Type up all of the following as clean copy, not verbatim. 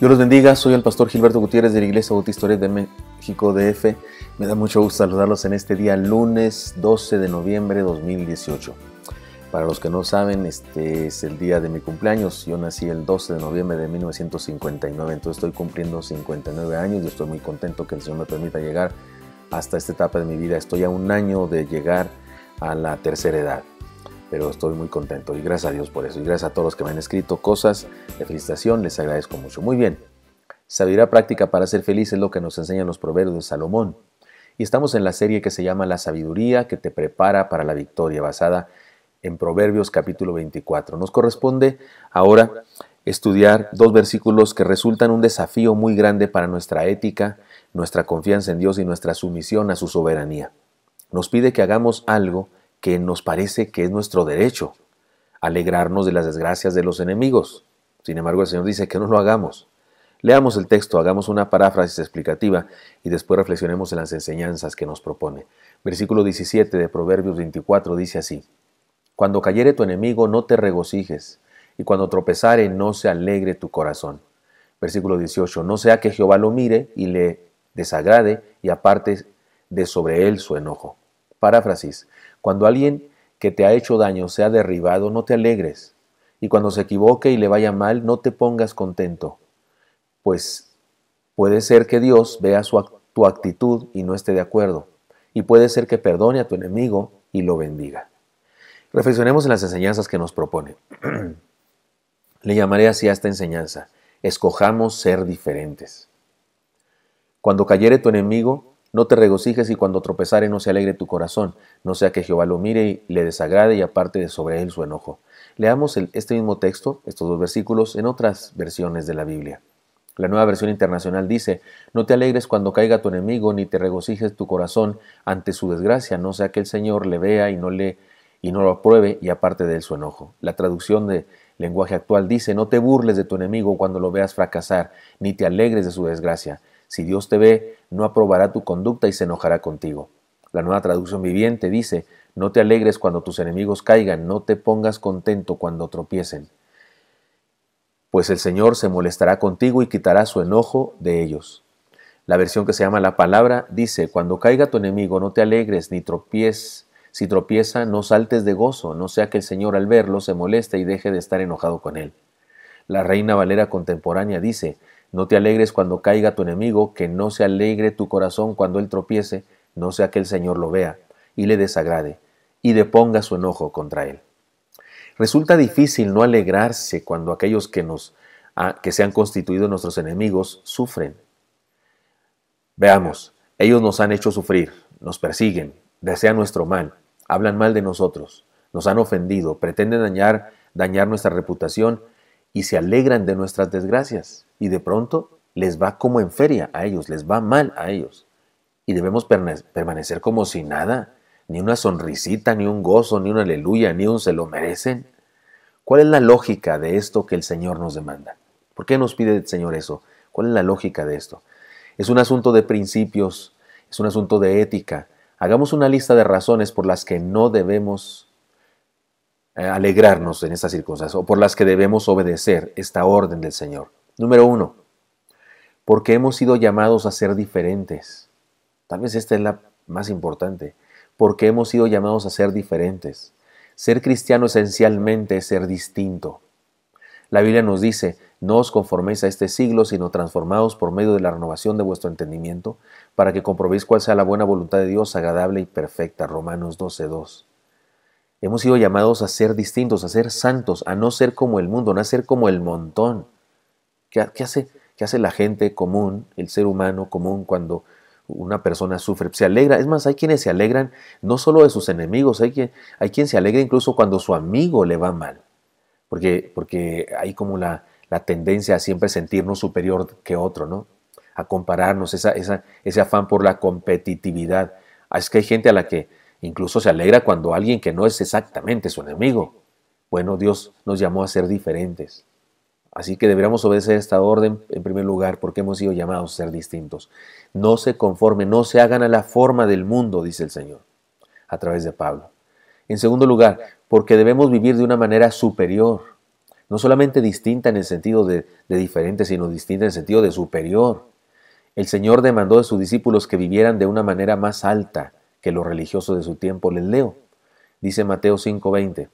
Dios los bendiga, soy el pastor Gilberto Gutiérrez de la Iglesia Bautista de México DF. Me da mucho gusto saludarlos en este día, lunes 12 de noviembre de 2018. Para los que no saben, este es el día de mi cumpleaños. Yo nací el 12 de noviembre de 1959, entonces estoy cumpliendo 59 años y estoy muy contento que el Señor me permita llegar hasta esta etapa de mi vida. Estoy a un año de llegar a la tercera edad, pero estoy muy contento y gracias a Dios por eso. Y gracias a todos los que me han escrito cosas de felicitación, les agradezco mucho. Muy bien, sabiduría práctica para ser feliz es lo que nos enseñan los proverbios de Salomón. Y estamos en la serie que se llama La sabiduría que te prepara para la victoria, basada en Proverbios capítulo 24. Nos corresponde ahora estudiar dos versículos que resultan un desafío muy grande para nuestra ética, nuestra confianza en Dios y nuestra sumisión a su soberanía. Nos pide que hagamos algo que nos parece que es nuestro derecho, alegrarnos de las desgracias de los enemigos. Sin embargo, el Señor dice que no lo hagamos. Leamos el texto, hagamos una paráfrasis explicativa y después reflexionemos en las enseñanzas que nos propone. Versículo 17 de Proverbios 24 dice así: Cuando cayere tu enemigo, no te regocijes, y cuando tropezare, no se alegre tu corazón. Versículo 18, no sea que Jehová lo mire y le desagrade y aparte de sobre él su enojo. Paráfrasis: cuando alguien que te ha hecho daño sea derribado, no te alegres, y cuando se equivoque y le vaya mal, no te pongas contento, pues puede ser que Dios vea tu actitud y no esté de acuerdo, y puede ser que perdone a tu enemigo y lo bendiga. Reflexionemos en las enseñanzas que nos propone. Le llamaré así a esta enseñanza: escojamos ser diferentes. Cuando cayere tu enemigo, no te regocijes, y cuando tropezare no se alegre tu corazón, no sea que Jehová lo mire y le desagrade y aparte de sobre él su enojo. Leamos este mismo texto, estos dos versículos, en otras versiones de la Biblia. La Nueva Versión Internacional dice: no te alegres cuando caiga tu enemigo, ni te regocijes tu corazón ante su desgracia, no sea que el Señor le vea y no lo apruebe y aparte de él su enojo. La traducción de lenguaje actual dice: no te burles de tu enemigo cuando lo veas fracasar, ni te alegres de su desgracia. Si Dios te ve, no aprobará tu conducta y se enojará contigo. La Nueva Traducción Viviente dice: no te alegres cuando tus enemigos caigan, no te pongas contento cuando tropiecen, pues el Señor se molestará contigo y quitará su enojo de ellos. La versión que se llama La Palabra dice: cuando caiga tu enemigo, no te alegres ni tropieces. Si tropieza, no saltes de gozo, no sea que el Señor al verlo se moleste y deje de estar enojado con él. La Reina Valera contemporánea dice: no te alegres cuando caiga tu enemigo, que no se alegre tu corazón cuando él tropiece, no sea que el Señor lo vea y le desagrade y deponga su enojo contra él. Resulta difícil no alegrarse cuando aquellos que se han constituido nuestros enemigos sufren. Veamos, ellos nos han hecho sufrir, nos persiguen, desean nuestro mal, hablan mal de nosotros, nos han ofendido, pretenden dañar nuestra reputación y se alegran de nuestras desgracias. Y de pronto les va como en feria a ellos, les va mal a ellos. Y debemos permanecer como si nada, ni una sonrisita, ni un gozo, ni un aleluya, ni un se lo merecen. ¿Cuál es la lógica de esto que el Señor nos demanda? ¿Por qué nos pide el Señor eso? ¿Cuál es la lógica de esto? Es un asunto de principios, es un asunto de ética. Hagamos una lista de razones por las que no debemos alegrarnos en estas circunstancias o por las que debemos obedecer esta orden del Señor. Número 1, porque hemos sido llamados a ser diferentes. Tal vez esta es la más importante. Porque hemos sido llamados a ser diferentes. Ser cristiano esencialmente es ser distinto. La Biblia nos dice: no os conforméis a este siglo, sino transformaos por medio de la renovación de vuestro entendimiento, para que comprobéis cuál sea la buena voluntad de Dios, agradable y perfecta. Romanos 12:2. Hemos sido llamados a ser distintos, a ser santos, a no ser como el mundo, no a ser como el montón. ¿Qué hace la gente común, el ser humano común, cuando una persona sufre? Se alegra. Es más, hay quienes se alegran no solo de sus enemigos, hay quien se alegra incluso cuando su amigo le va mal. Porque hay como la tendencia a siempre sentirnos superior que otro, ¿no? A compararnos, ese afán por la competitividad. Es que hay gente a la que incluso se alegra cuando alguien que no es exactamente su enemigo. Bueno, Dios nos llamó a ser diferentes. Así que deberíamos obedecer esta orden en primer lugar porque hemos sido llamados a ser distintos. No se conformen, no se hagan a la forma del mundo, dice el Señor, a través de Pablo. En segundo lugar, porque debemos vivir de una manera superior. No solamente distinta en el sentido de diferente, sino distinta en el sentido de superior. El Señor demandó de sus discípulos que vivieran de una manera más alta que los religiosos de su tiempo. Les leo. Dice Mateo 5:20.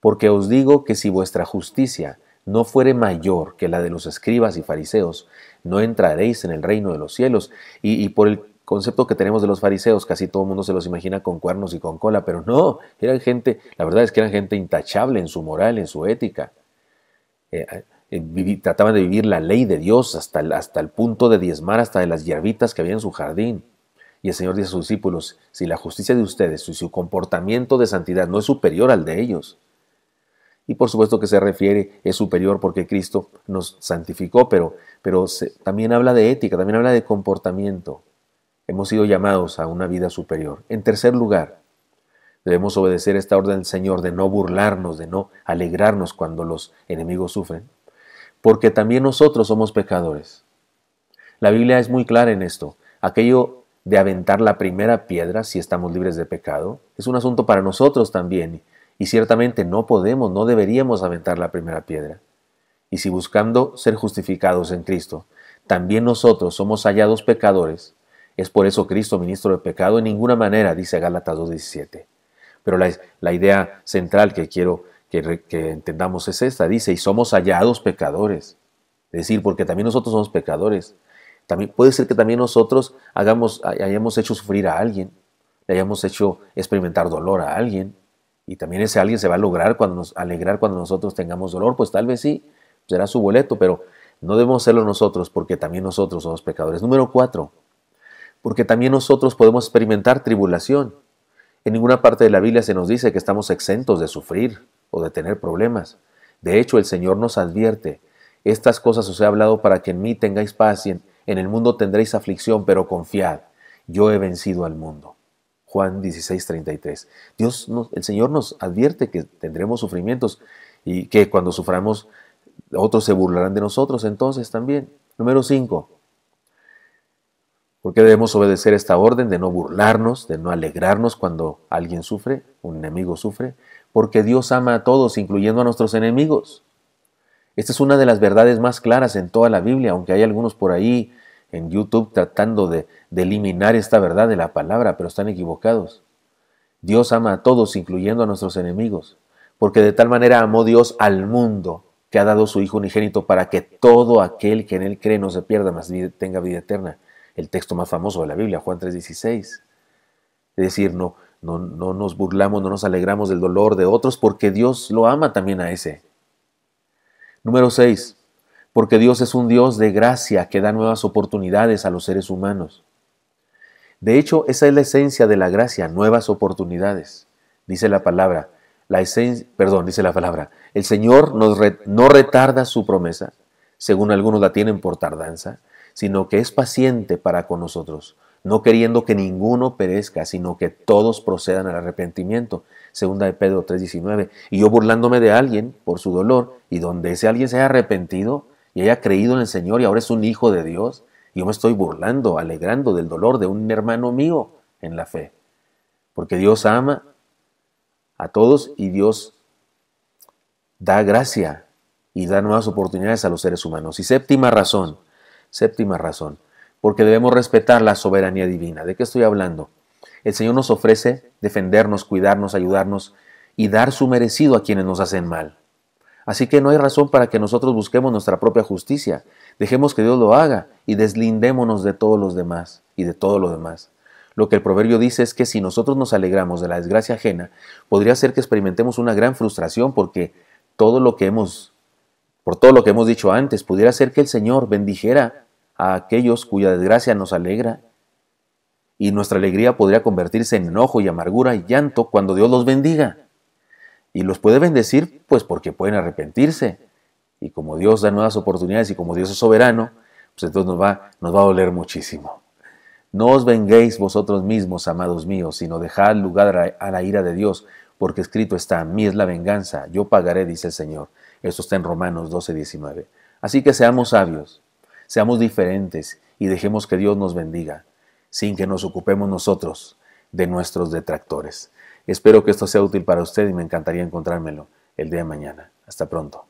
Porque os digo que si vuestra justicia no fuere mayor que la de los escribas y fariseos, no entraréis en el reino de los cielos. Y por el concepto que tenemos de los fariseos, casi todo el mundo se los imagina con cuernos y con cola, pero no, eran gente, la verdad es que eran gente intachable en su moral, en su ética. Trataban de vivir la ley de Dios hasta el punto de diezmar hasta de las hierbitas que había en su jardín. Y el Señor dice a sus discípulos, si la justicia de ustedes y su comportamiento de santidad no es superior al de ellos, y por supuesto que se refiere, es superior porque Cristo nos santificó, pero también habla de ética, también habla de comportamiento. Hemos sido llamados a una vida superior. En tercer lugar, debemos obedecer esta orden del Señor de no burlarnos, de no alegrarnos cuando los enemigos sufren, porque también nosotros somos pecadores. La Biblia es muy clara en esto. Aquello de aventar la primera piedra si estamos libres de pecado es un asunto para nosotros también. Y ciertamente no deberíamos aventar la primera piedra. Y si buscando ser justificados en Cristo, también nosotros somos hallados pecadores, es por eso Cristo ministro de pecado en ninguna manera, dice Gálatas 2:17. Pero la idea central que quiero que entendamos es esta, dice, y somos hallados pecadores. Es decir, porque también nosotros somos pecadores. También, puede ser que también nosotros hayamos hecho sufrir a alguien, le hayamos hecho experimentar dolor a alguien, y también ese alguien se va a alegrar cuando nosotros tengamos dolor, pues tal vez sí, será su boleto, pero no debemos hacerlo nosotros porque también nosotros somos pecadores. Número 4, porque también nosotros podemos experimentar tribulación. En ninguna parte de la Biblia se nos dice que estamos exentos de sufrir o de tener problemas. De hecho, el Señor nos advierte, estas cosas os he hablado para que en mí tengáis paz y en el mundo tendréis aflicción, pero confiad, yo he vencido al mundo. Juan 16:33. El Señor nos advierte que tendremos sufrimientos y que cuando suframos otros se burlarán de nosotros entonces también. Número 5. ¿Por qué debemos obedecer esta orden de no burlarnos, de no alegrarnos cuando alguien sufre, un enemigo sufre? Porque Dios ama a todos, incluyendo a nuestros enemigos. Esta es una de las verdades más claras en toda la Biblia, aunque hay algunos por ahí en YouTube tratando de eliminar esta verdad de la palabra, pero están equivocados. Dios ama a todos, incluyendo a nuestros enemigos, porque de tal manera amó Dios al mundo, que ha dado su Hijo unigénito para que todo aquel que en Él cree no se pierda, mas tenga vida eterna. El texto más famoso de la Biblia, Juan 3:16. Es decir, no nos burlamos, no nos alegramos del dolor de otros, porque Dios lo ama también a ese. Número 6. Porque Dios es un Dios de gracia que da nuevas oportunidades a los seres humanos. De hecho, esa es la esencia de la gracia, nuevas oportunidades. Dice la palabra, el Señor no retarda su promesa, según algunos la tienen por tardanza, sino que es paciente para con nosotros, no queriendo que ninguno perezca, sino que todos procedan al arrepentimiento. Segunda de Pedro 3:19. Y yo burlándome de alguien por su dolor, y donde ese alguien se haya arrepentido y haya creído en el Señor y ahora es un hijo de Dios, yo me estoy burlando, alegrando del dolor de un hermano mío en la fe. Porque Dios ama a todos y Dios da gracia y da nuevas oportunidades a los seres humanos. Y séptima razón, porque debemos respetar la soberanía divina. ¿De qué estoy hablando? El Señor nos ofrece defendernos, cuidarnos, ayudarnos y dar su merecido a quienes nos hacen mal. Así que no hay razón para que nosotros busquemos nuestra propia justicia. Dejemos que Dios lo haga y deslindémonos de todos los demás y de todo lo demás. Lo que el proverbio dice es que si nosotros nos alegramos de la desgracia ajena, podría ser que experimentemos una gran frustración por todo lo que hemos dicho antes, pudiera ser que el Señor bendijera a aquellos cuya desgracia nos alegra y nuestra alegría podría convertirse en enojo y amargura y llanto cuando Dios los bendiga. Y los puede bendecir pues porque pueden arrepentirse. Y como Dios da nuevas oportunidades y como Dios es soberano, pues entonces nos va a doler muchísimo. No os venguéis vosotros mismos, amados míos, sino dejad lugar a la ira de Dios, porque escrito está, mí es la venganza, yo pagaré, dice el Señor. Esto está en Romanos 12:19. Así que seamos sabios, seamos diferentes y dejemos que Dios nos bendiga, sin que nos ocupemos nosotros de nuestros detractores. Espero que esto sea útil para usted y me encantaría encontrármelo el día de mañana. Hasta pronto.